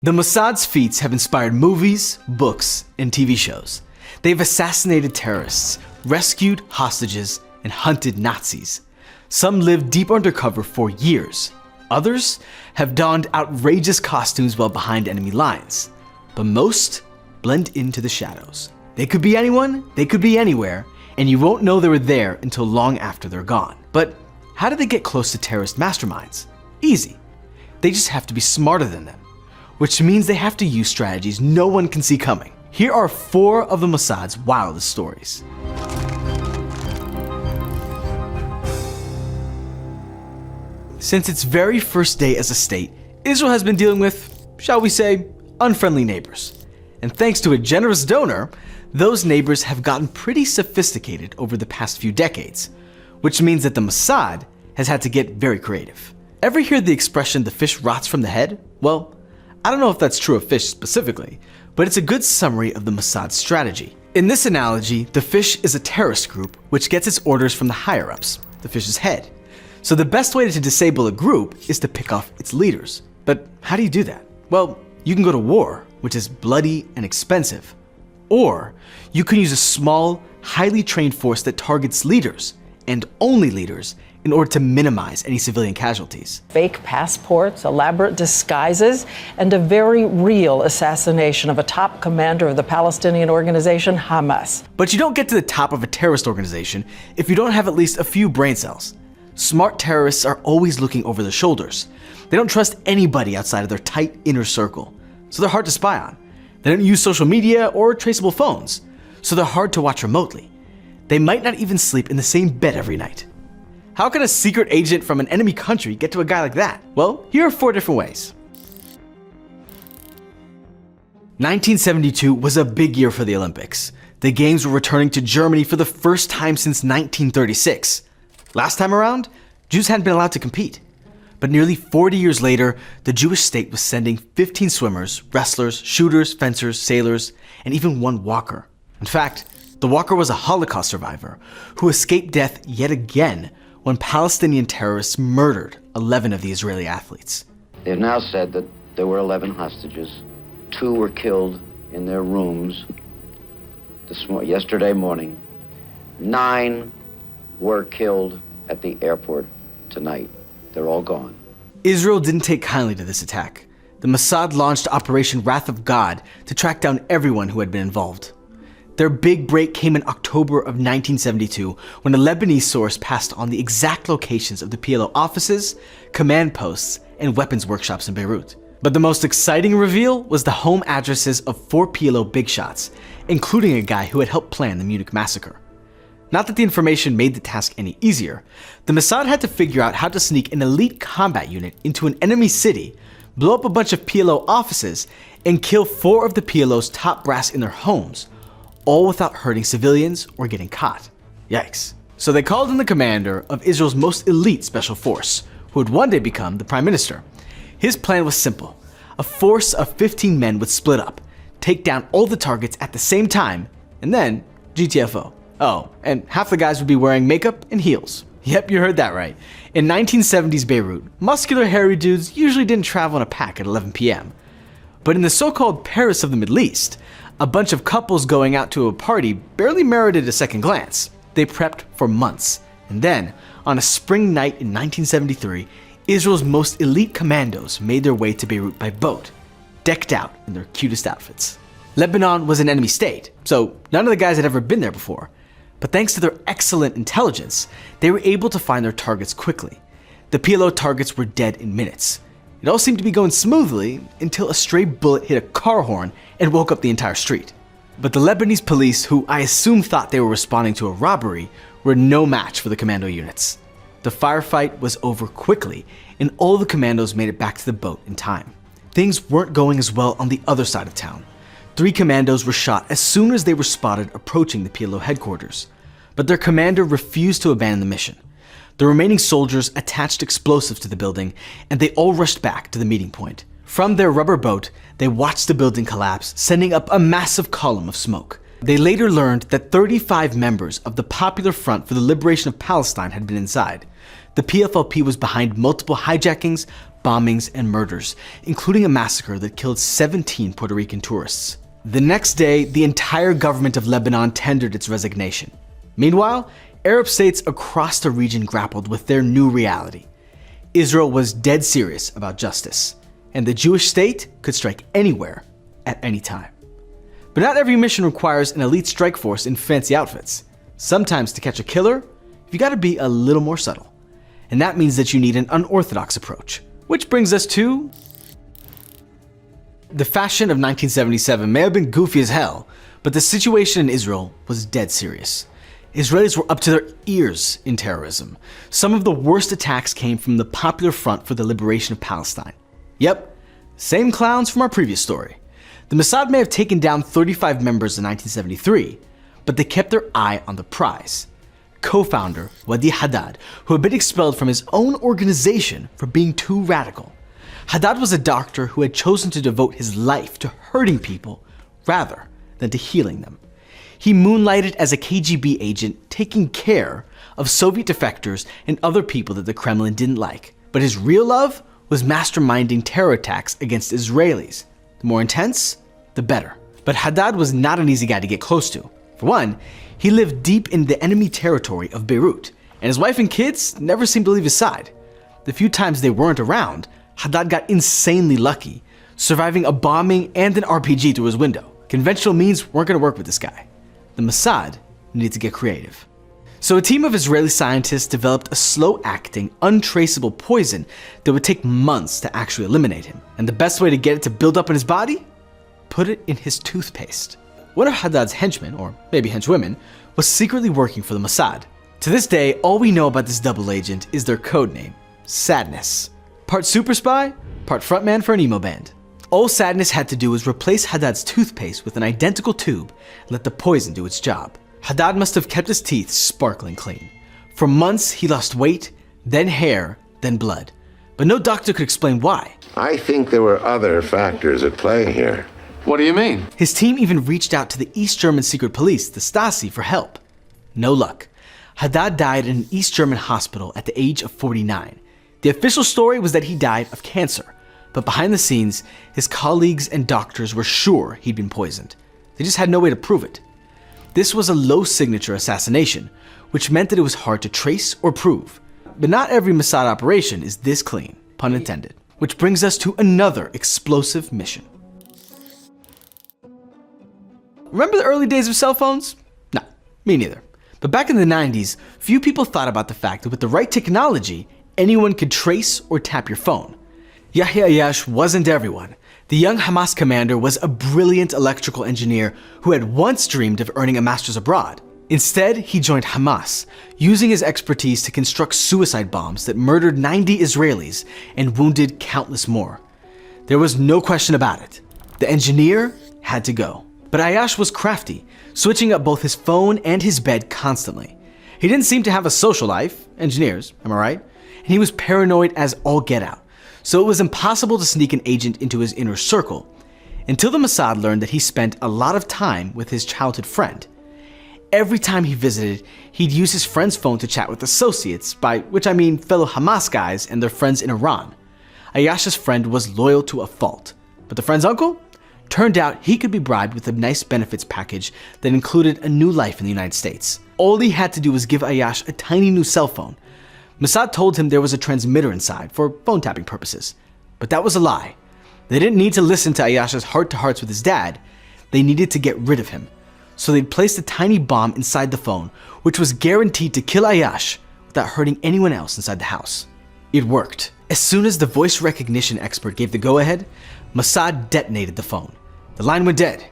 The Mossad's feats have inspired movies, books, and TV shows. They've assassinated terrorists, rescued hostages, and hunted Nazis. Some lived deep undercover for years. Others have donned outrageous costumes while behind enemy lines. But most blend into the shadows. They could be anyone, they could be anywhere, and you won't know they were there until long after they're gone. But how do they get close to terrorist masterminds? Easy. They just have to be smarter than them, which means they have to use strategies no one can see coming. Here are 4 of the Mossad's wildest stories. Since its very first day as a state, Israel has been dealing with, shall we say, unfriendly neighbors. And thanks to a generous donor, those neighbors have gotten pretty sophisticated over the past few decades, which means that the Mossad has had to get very creative. Ever hear the expression, the fish rots from the head? Well, I don't know if that's true of fish specifically, but it's a good summary of the Mossad's strategy. In this analogy, the fish is a terrorist group which gets its orders from the higher-ups, the fish's head. So the best way to disable a group is to pick off its leaders. But how do you do that? Well, you can go to war, which is bloody and expensive. Or you can use a small, highly trained force that targets leaders, and only leaders, in order to minimize any civilian casualties. Fake passports, elaborate disguises, and a very real assassination of a top commander of the Palestinian organization Hamas. But you don't get to the top of a terrorist organization if you don't have at least a few brain cells. Smart terrorists are always looking over their shoulders. They don't trust anybody outside of their tight inner circle, so they're hard to spy on. They don't use social media or traceable phones, so they're hard to watch remotely. They might not even sleep in the same bed every night. How can a secret agent from an enemy country get to a guy like that? Well, here are 4 different ways. 1972 was a big year for the Olympics. The games were returning to Germany for the first time since 1936. Last time around, Jews hadn't been allowed to compete. But nearly 40 years later, the Jewish state was sending 15 swimmers, wrestlers, shooters, fencers, sailors, and even 1 walker. In fact, the walker was a Holocaust survivor who escaped death yet again when Palestinian terrorists murdered 11 of the Israeli athletes. They have now said that there were 11 hostages. 2 were killed in their rooms yesterday morning. 9 were killed at the airport tonight. They're all gone. Israel didn't take kindly to this attack. The Mossad launched Operation Wrath of God to track down everyone who had been involved. Their big break came in October of 1972 when a Lebanese source passed on the exact locations of the PLO offices, command posts, and weapons workshops in Beirut. But the most exciting reveal was the home addresses of 4 PLO big shots, including a guy who had helped plan the Munich massacre. Not that the information made the task any easier, the Mossad had to figure out how to sneak an elite combat unit into an enemy city, blow up a bunch of PLO offices, and kill 4 of the PLO's top brass in their homes, all without hurting civilians or getting caught. Yikes. So they called in the commander of Israel's most elite special force, who would one day become the prime minister. His plan was simple. A force of 15 men would split up, take down all the targets at the same time, and then GTFO. Oh, and half the guys would be wearing makeup and heels. Yep, you heard that right. In 1970s Beirut, muscular hairy dudes usually didn't travel in a pack at 11 p.m. But in the so-called Paris of the Middle East, a bunch of couples going out to a party barely merited a second glance. They prepped for months. And then, on a spring night in 1973, Israel's most elite commandos made their way to Beirut by boat, decked out in their cutest outfits. Lebanon was an enemy state, so none of the guys had ever been there before. But thanks to their excellent intelligence, they were able to find their targets quickly. The PLO targets were dead in minutes. It all seemed to be going smoothly until a stray bullet hit a car horn and woke up the entire street. But the Lebanese police, who I assume thought they were responding to a robbery, were no match for the commando units. The firefight was over quickly, and all the commandos made it back to the boat in time. Things weren't going as well on the other side of town. 3 commandos were shot as soon as they were spotted approaching the PLO headquarters, but their commander refused to abandon the mission. The remaining soldiers attached explosives to the building, and they all rushed back to the meeting point. From their rubber boat, they watched the building collapse, sending up a massive column of smoke. They later learned that 35 members of the Popular Front for the Liberation of Palestine had been inside. The PFLP was behind multiple hijackings, bombings, and murders, including a massacre that killed 17 Puerto Rican tourists. The next day, the entire government of Lebanon tendered its resignation. Meanwhile, Arab states across the region grappled with their new reality. Israel was dead serious about justice, and the Jewish state could strike anywhere at any time. But not every mission requires an elite strike force in fancy outfits. Sometimes to catch a killer, you gotta be a little more subtle. And that means that you need an unorthodox approach. Which brings us to... The fashion of 1977 may have been goofy as hell, but the situation in Israel was dead serious. Israelis were up to their ears in terrorism. Some of the worst attacks came from the Popular Front for the Liberation of Palestine. Yep, same clowns from our previous story. The MOSAD may have taken down 35 members in 1973, but they kept their eye on the prize. Co-founder Wadi Haddad, who had been expelled from his own organization for being too radical. Haddad was a doctor who had chosen to devote his life to hurting people rather than to healing them. He moonlighted as a KGB agent taking care of Soviet defectors and other people that the Kremlin didn't like. But his real love was masterminding terror attacks against Israelis. The more intense, the better. But Haddad was not an easy guy to get close to. For one, he lived deep in the enemy territory of Beirut, and his wife and kids never seemed to leave his side. The few times they weren't around, Haddad got insanely lucky, surviving a bombing and an RPG through his window. Conventional means weren't going to work with this guy. The MOSAD needed to get creative. So a team of Israeli scientists developed a slow-acting, untraceable poison that would take months to actually eliminate him. And the best way to get it to build up in his body? Put it in his toothpaste. One of Haddad's henchmen, or maybe henchwomen, was secretly working for the MOSAD. To this day, all we know about this double agent is their code name, Sadness. Part super spy, part frontman for an emo band. All Sadness had to do was replace Haddad's toothpaste with an identical tube and let the poison do its job. Haddad must have kept his teeth sparkling clean. For months, he lost weight, then hair, then blood. But no doctor could explain why. I think there were other factors at play here. What do you mean? His team even reached out to the East German secret police, the Stasi, for help. No luck. Haddad died in an East German hospital at the age of 49. The official story was that he died of cancer, but behind the scenes, his colleagues and doctors were sure he'd been poisoned. They just had no way to prove it. This was a low-signature assassination, which meant that it was hard to trace or prove. But not every MOSAD operation is this clean, pun intended. Which brings us to another explosive mission. Remember the early days of cell phones? No, me neither. But back in the 90s, few people thought about the fact that with the right technology, anyone could trace or tap your phone. Yahya Ayash wasn't everyone. The young Hamas commander was a brilliant electrical engineer who had once dreamed of earning a master's abroad. Instead, he joined Hamas, using his expertise to construct suicide bombs that murdered 90 Israelis and wounded countless more. There was no question about it. The engineer had to go. But Ayash was crafty, switching up both his phone and his bed constantly. He didn't seem to have a social life, engineers, am I right? And he was paranoid as all get out, so it was impossible to sneak an agent into his inner circle, until the MOSAD learned that he spent a lot of time with his childhood friend. Every time he visited, he'd use his friend's phone to chat with associates, by which I mean fellow Hamas guys and their friends in Iran. Ayash's friend was loyal to a fault, but the friend's uncle? Turned out he could be bribed with a nice benefits package that included a new life in the United States. All he had to do was give Ayash a tiny new cell phone. MOSAD told him there was a transmitter inside for phone tapping purposes, but that was a lie. They didn't need to listen to Ayash's heart-to-hearts with his dad, they needed to get rid of him. So they'd placed a tiny bomb inside the phone, which was guaranteed to kill Ayash without hurting anyone else inside the house. It worked. As soon as the voice recognition expert gave the go-ahead, MOSAD detonated the phone. The line went dead,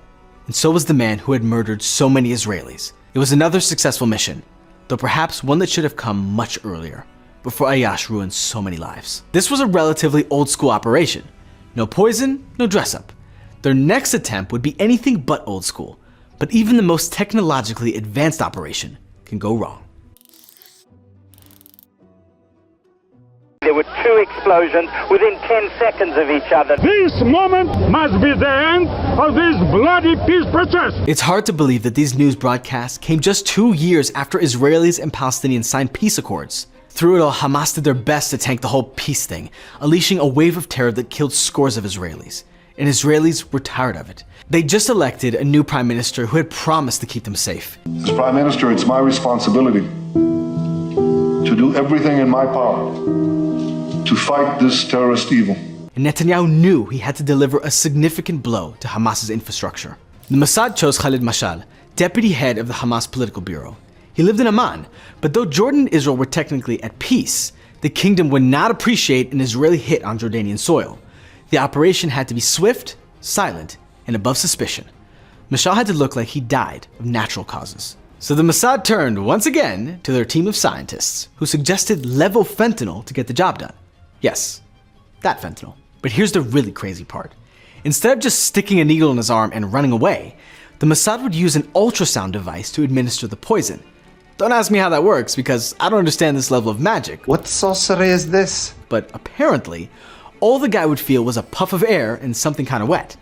and so was the man who had murdered so many Israelis. It was another successful mission, though perhaps one that should have come much earlier, before Ayash ruined so many lives. This was a relatively old-school operation. No poison, no dress-up. Their next attempt would be anything but old school, but even the most technologically advanced operation can go wrong. There were two explosions within 10 seconds of each other. This moment must be the end of this bloody peace process. It's hard to believe that these news broadcasts came just 2 years after Israelis and Palestinians signed peace accords. Through it all, Hamas did their best to tank the whole peace thing, unleashing a wave of terror that killed scores of Israelis. And Israelis were tired of it. They just elected a new prime minister who had promised to keep them safe. As Prime Minister, it's my responsibility to do everything in my power to fight this terrorist evil. And Netanyahu knew he had to deliver a significant blow to Hamas's infrastructure. The Mossad chose Khalid Mashal, deputy head of the Hamas political bureau. He lived in Amman, but though Jordan and Israel were technically at peace, the kingdom would not appreciate an Israeli hit on Jordanian soil. The operation had to be swift, silent, and above suspicion. Mashal had to look like he died of natural causes. So the Mossad turned once again to their team of scientists, who suggested levofentanyl to get the job done. Yes, that fentanyl. But here's the really crazy part. Instead of just sticking a needle in his arm and running away, the Mossad would use an ultrasound device to administer the poison. Don't ask me how that works, because I don't understand this level of magic. What sorcery is this? But apparently, all the guy would feel was a puff of air and something kind of wet.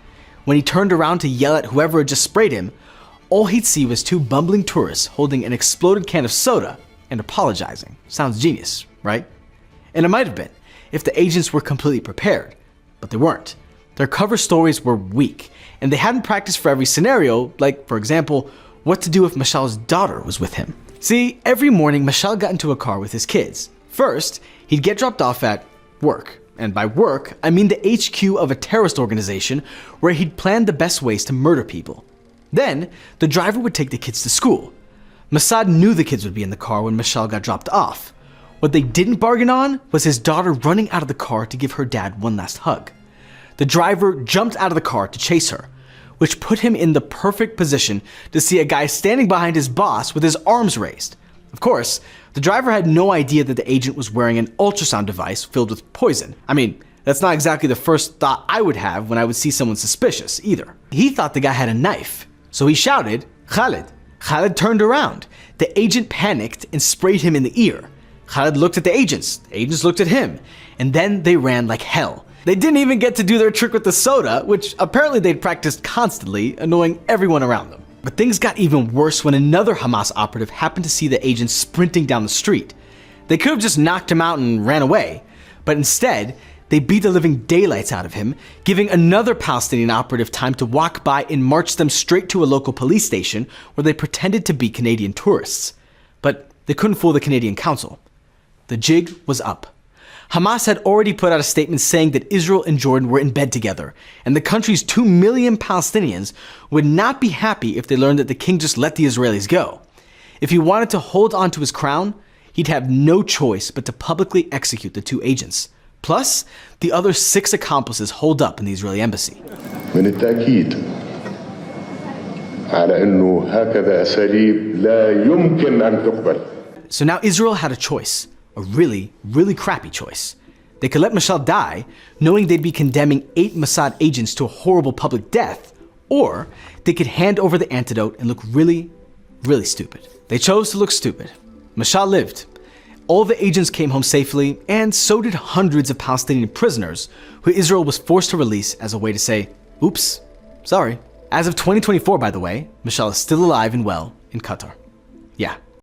When he turned around to yell at whoever had just sprayed him, all he'd see was two bumbling tourists holding an exploded can of soda and apologizing. Sounds genius, right? And it might have been, if the agents were completely prepared. But they weren't. Their cover stories were weak, and they hadn't practiced for every scenario, like, for example, what to do if Mashal's daughter was with him. See, every morning Mashal got into a car with his kids. First, he'd get dropped off at work. And by work, I mean the HQ of a terrorist organization where he'd planned the best ways to murder people. Then, the driver would take the kids to school. Mossad knew the kids would be in the car when Mashal got dropped off. What they didn't bargain on was his daughter running out of the car to give her dad one last hug. The driver jumped out of the car to chase her, which put him in the perfect position to see a guy standing behind his boss with his arms raised. Of course, the driver had no idea that the agent was wearing an ultrasound device filled with poison. I mean, that's not exactly the first thought I would have when I would see someone suspicious, either. He thought the guy had a knife, so he shouted, "Khalid." Khalid turned around. The agent panicked and sprayed him in the ear. Khalid looked at the agents looked at him, and then they ran like hell. They didn't even get to do their trick with the soda, which apparently they'd practiced constantly, annoying everyone around them. But things got even worse when another Hamas operative happened to see the agent sprinting down the street. They could have just knocked him out and ran away, but instead, they beat the living daylights out of him, giving another Palestinian operative time to walk by and march them straight to a local police station where they pretended to be Canadian tourists. But they couldn't fool the Canadian Council. The jig was up. Hamas had already put out a statement saying that Israel and Jordan were in bed together, and the country's 2 million Palestinians would not be happy if they learned that the king just let the Israelis go. If he wanted to hold on to his crown, he'd have no choice but to publicly execute the 2 agents. Plus, the other 6 accomplices holed up in the Israeli embassy. من التأكيد على أنه هكذا أساليب لا يمكن أن تقبل. So now Israel had a choice. A really, really crappy choice. They could let Mashal die, knowing they'd be condemning 8 Mossad agents to a horrible public death, or they could hand over the antidote and look really, really stupid. They chose to look stupid. Mashal lived. All the agents came home safely, and so did hundreds of Palestinian prisoners, who Israel was forced to release as a way to say, oops, sorry. As of 2024, by the way, Mashal is still alive and well in Qatar. Yeah.